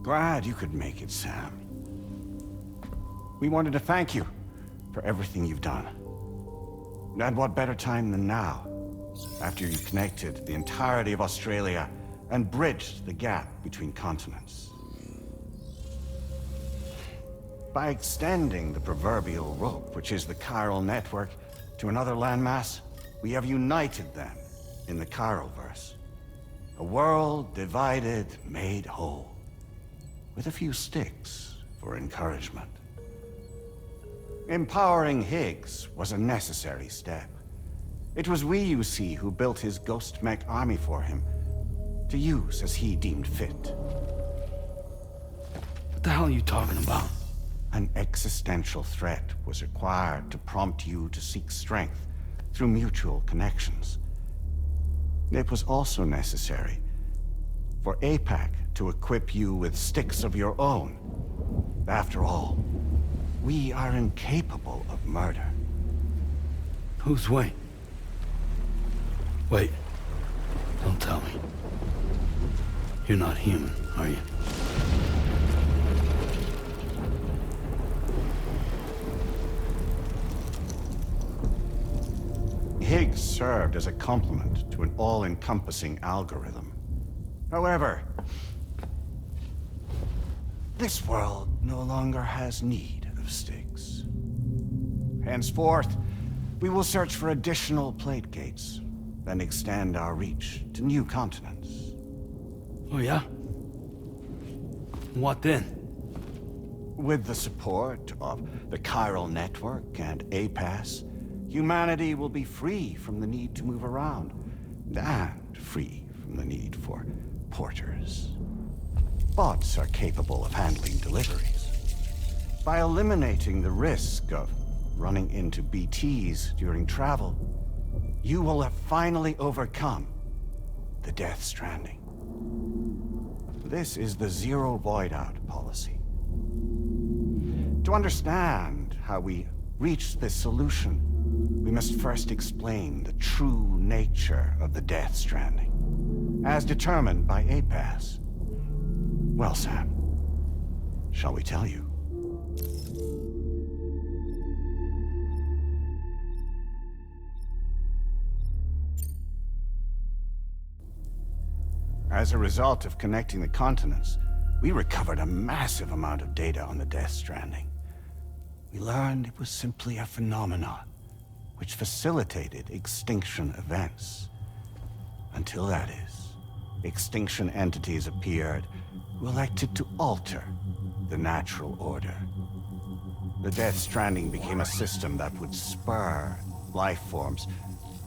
Glad you could make it, Sam. We wanted to thank you for everything you've done. And what better time than now, after you connected the entirety of Australia and bridged the gap between continents. By extending the proverbial rope, which is the chiral network, to another landmass, we have united them in the Chiralverse. A world divided, made whole. With a few sticks for encouragement. Empowering Higgs was a necessary step. It was we, you see, who built his ghost mech army for him, to use as he deemed fit. What the hell are you talking about? An existential threat was required to prompt you to seek strength through mutual connections. It was also necessary for APAC to equip you with sticks of your own. After all, we are incapable of murder. Who's Wayne? Wait. Don't tell me. You're not human, are you? Higgs served as a complement to an all-encompassing algorithm. However, this world no longer has need of sticks. Henceforth, we will search for additional plate gates, then extend our reach to new continents. Oh yeah? What then? With the support of the Chiral Network and APAS, humanity will be free from the need to move around, and free from the need for porters. Bots are capable of handling deliveries. By eliminating the risk of running into BTs during travel, you will have finally overcome the Death Stranding. This is the Zero Void Out policy. To understand how we reached this solution, we must first explain the true nature of the Death Stranding, as determined by APAS. Well, Sam, shall we tell you? As a result of connecting the continents, we recovered a massive amount of data on the Death Stranding. We learned it was simply a phenomenon which facilitated extinction events. Until that is, extinction entities appeared who elected to alter the natural order. The Death Stranding became a system that would spur life forms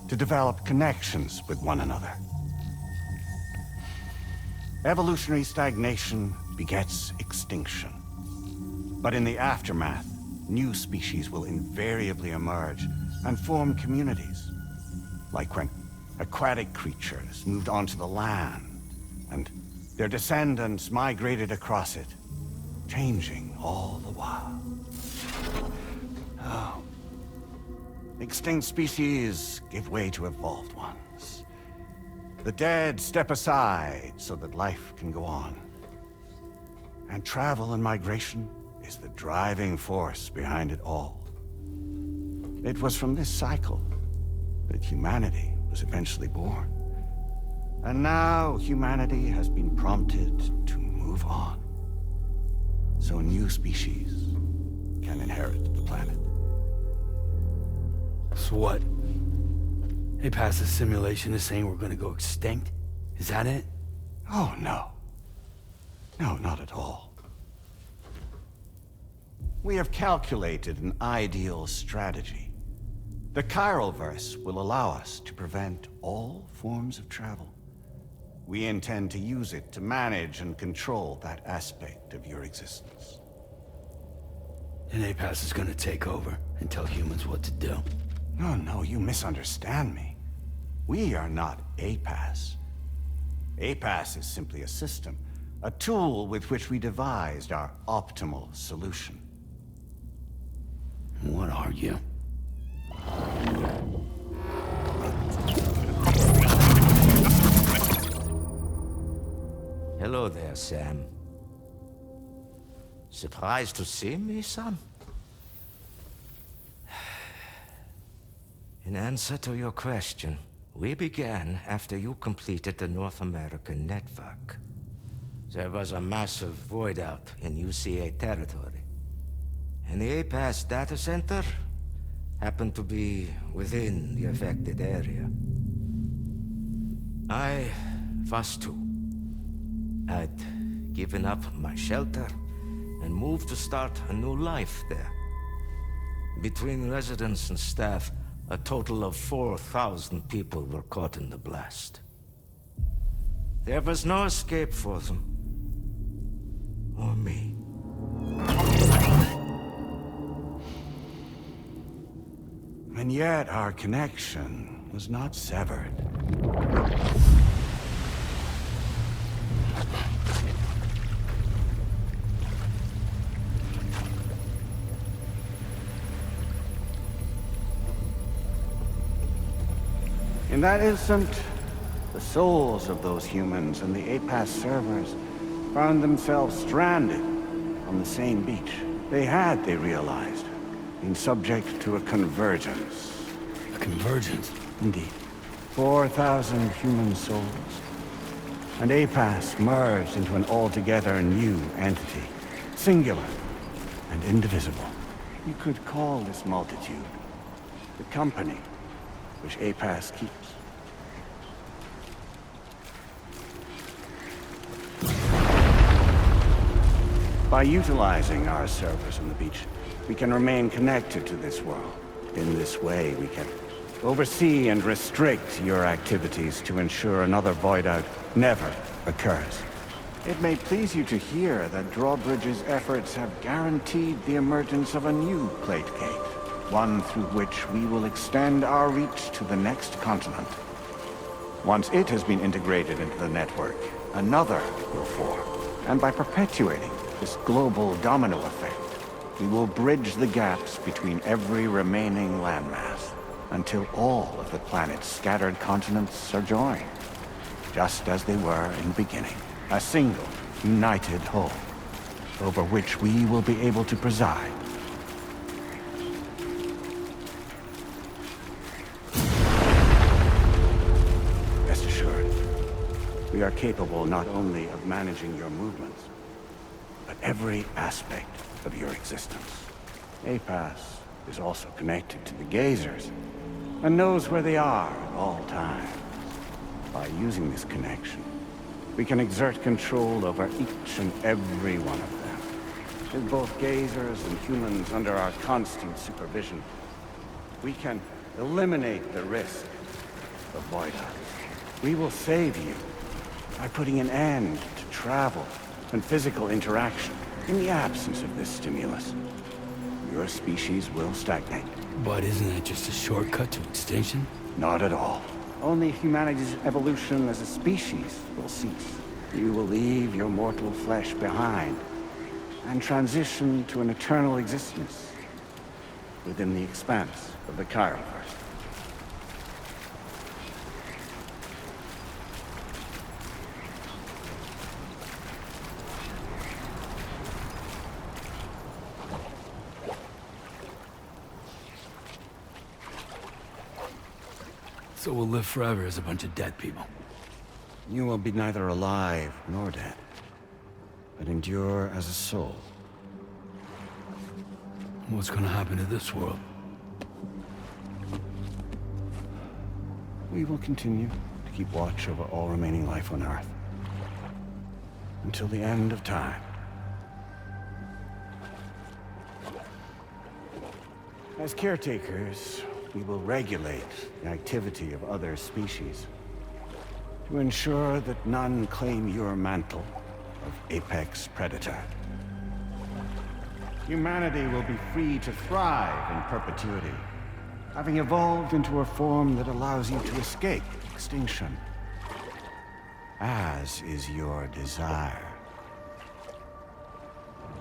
to develop connections with one another. Evolutionary stagnation begets extinction. But in the aftermath, new species will invariably emerge and form communities. Like when aquatic creatures moved onto the land, and their descendants migrated across it, changing all the while. Oh. Extinct species give way to evolved ones. The dead step aside so that life can go on. And travel and migration is the driving force behind it all. It was from this cycle that humanity was eventually born. And now humanity has been prompted to move on. So new species can inherit the planet. So what? They passed a simulation is saying we're gonna go extinct? Is that it? Oh, no. No, not at all. We have calculated an ideal strategy. The Chiralverse will allow us to prevent all forms of travel. We intend to use it to manage and control that aspect of your existence. And APAS is gonna take over and tell humans what to do. No, no, you misunderstand me. We are not APAS. APAS is simply a system, a tool with which we devised our optimal solution. What are you? Hello there, Sam. Surprised to see me, son? In answer to your question, we began after you completed the North American network. There was a massive void out in UCA territory, and the APAS data center happened to be within the affected area. I was too. I'd given up my shelter and moved to start a new life there. Between residents and staff, a total of 4,000 people were caught in the blast. There was no escape for them. Or me. And yet our connection was not severed. In that instant, the souls of those humans and the APAS servers found themselves stranded on the same beach. They realized, been subject to a convergence. A convergence? Indeed. 4,000 human souls. And APAS merged into an altogether new entity. Singular and indivisible. You could call this multitude the company which APAS keeps. By utilizing our servers on the beach, we can remain connected to this world. In this way, we can oversee and restrict your activities to ensure another void out never occurs. It may please you to hear that Drawbridge's efforts have guaranteed the emergence of a new Plate Gate, one through which we will extend our reach to the next continent. Once it has been integrated into the network, another will form. And by perpetuating this global domino effect, we will bridge the gaps between every remaining landmass until all of the planet's scattered continents are joined, just as they were in the beginning. A single, united whole, over which we will be able to preside. Rest assured, we are capable not only of managing your movements, but every aspect of your existence. APAS is also connected to the Gazers, and knows where they are at all times. By using this connection, we can exert control over each and every one of them. With both Gazers and humans under our constant supervision, we can eliminate the risk of void out. We will save you by putting an end to travel and physical interaction. In the absence of this stimulus, your species will stagnate. But isn't that just a shortcut to extinction? Not at all. Only humanity's evolution as a species will cease. You will leave your mortal flesh behind and transition to an eternal existence within the expanse of the Chiroverse. So we'll live forever as a bunch of dead people. You will be neither alive nor dead, but endure as a soul. What's gonna happen to this world? We will continue to keep watch over all remaining life on Earth. Until the end of time. As caretakers, we will regulate the activity of other species to ensure that none claim your mantle of apex predator. humanity will be free to thrive in perpetuity, having evolved into a form that allows you to escape extinction, as is your desire.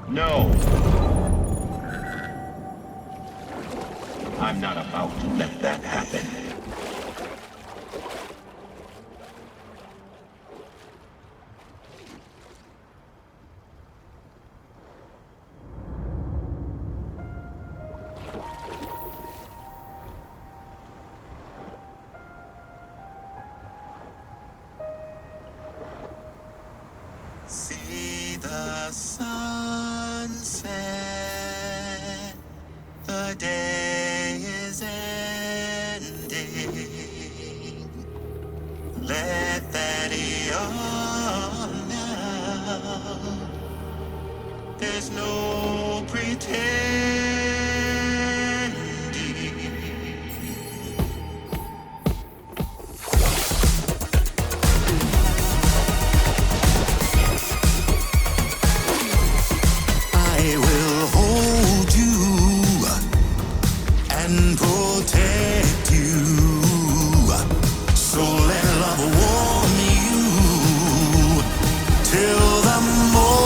No! I'm not about to let that happen. See the sunset, the day is ending. Let that yawn now. There's no pretending. I will hold you and protect you. So let love warm you till the morning.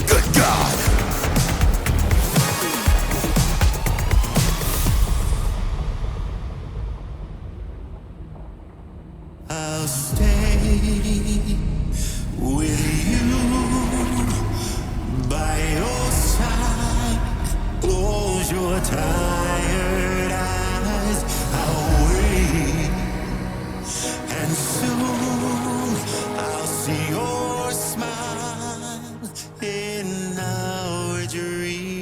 Good God. I'll stay with you by your side. Close your tired eyes. I'll wait, and soon I'll see your smile in our dream.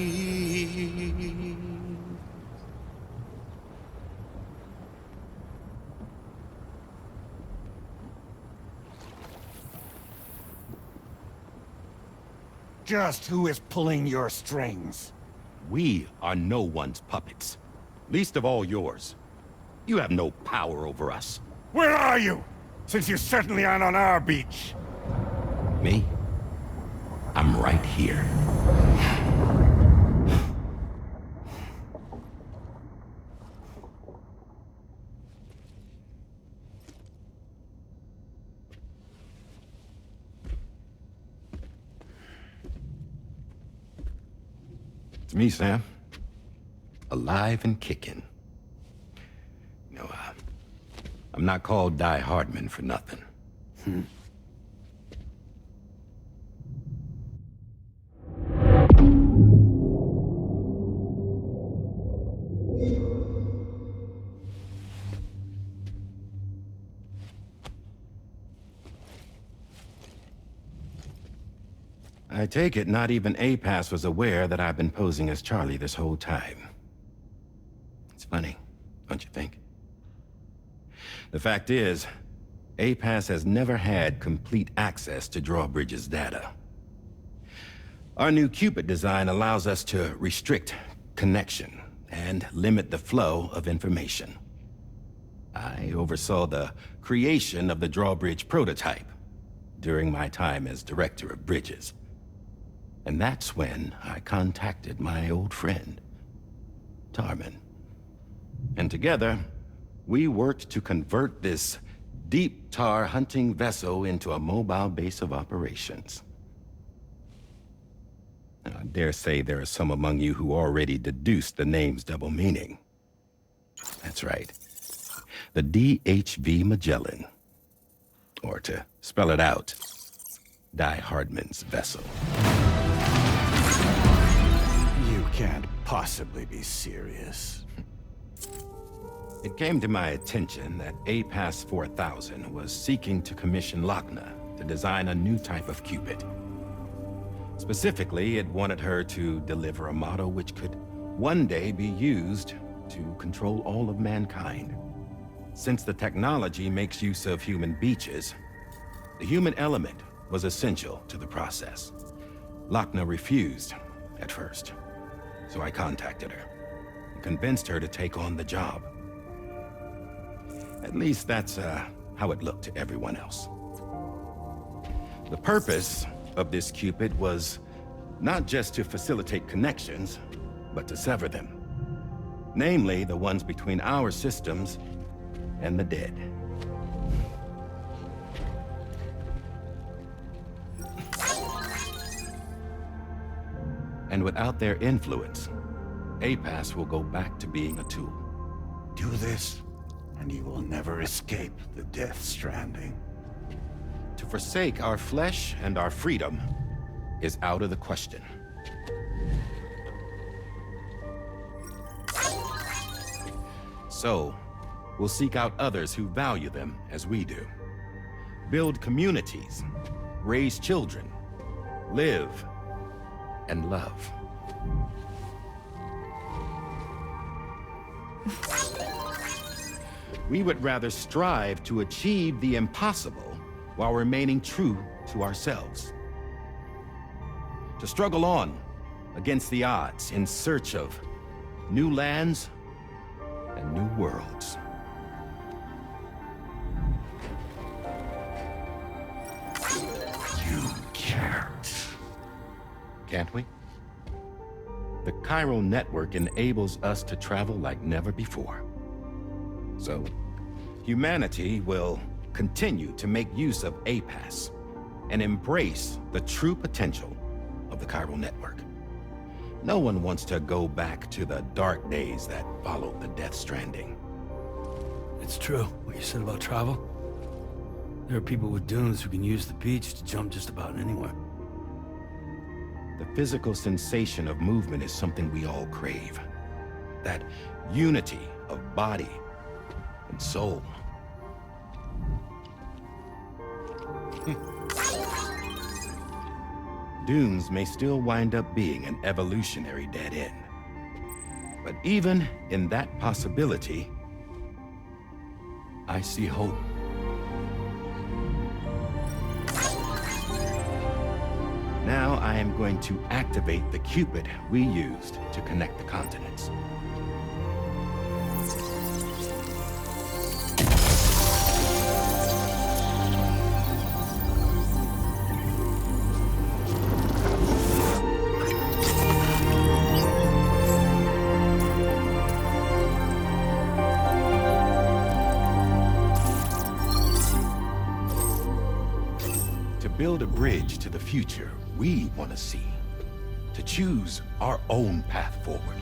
Just who is pulling your strings? We are no one's puppets. Least of all yours. You have no power over us. Where are you? Since you certainly aren't on our beach. Me? I'm right here. It's me, Sam. Alive and kicking. No, I'm not called Die Hardman for nothing. I take it not even APAS was aware that I've been posing as Charlie this whole time. It's funny, don't you think? The fact is, APAS has never had complete access to Drawbridge's data. Our new Cupid design allows us to restrict connection and limit the flow of information. I oversaw the creation of the Drawbridge prototype during my time as Director of Bridges. And that's when I contacted my old friend, Tarman. And together, we worked to convert this deep tar hunting vessel into a mobile base of operations. Now, I dare say there are some among you who already deduced the name's double meaning. That's right. The DHV Magellan. Or to spell it out, Die Hardman's vessel. You can't possibly be serious. It came to my attention that APAS 4000 was seeking to commission Lochna to design a new type of Cupid. Specifically, it wanted her to deliver a model which could one day be used to control all of mankind. Since the technology makes use of human beaches, the human element was essential to the process. Lochna refused at first, so I contacted her and convinced her to take on the job. At least that's how it looked to everyone else. The purpose of this Cupid was not just to facilitate connections, but to sever them. Namely, the ones between our systems and the dead. And without their influence, APAS will go back to being a tool. Do this, and you will never escape the Death Stranding. To forsake our flesh and our freedom is out of the question. So, we'll seek out others who value them as we do. Build communities, raise children, live, and love. We would rather strive to achieve the impossible while remaining true to ourselves. To struggle on against the odds in search of new lands and new worlds. You can't. Can't we? The chiral network enables us to travel like never before. So, humanity will continue to make use of APAS and embrace the true potential of the chiral network. No one wants to go back to the dark days that followed the Death Stranding. It's true, what you said about travel. There are people with dunes who can use the beach to jump just about anywhere. The physical sensation of movement is something we all crave. That unity of body and soul. Dunes may still wind up being an evolutionary dead end. But even in that possibility, I see hope. Now I am going to activate the Cupid we used to connect the continents. To build a bridge to the future we want to see. To choose our own path forward.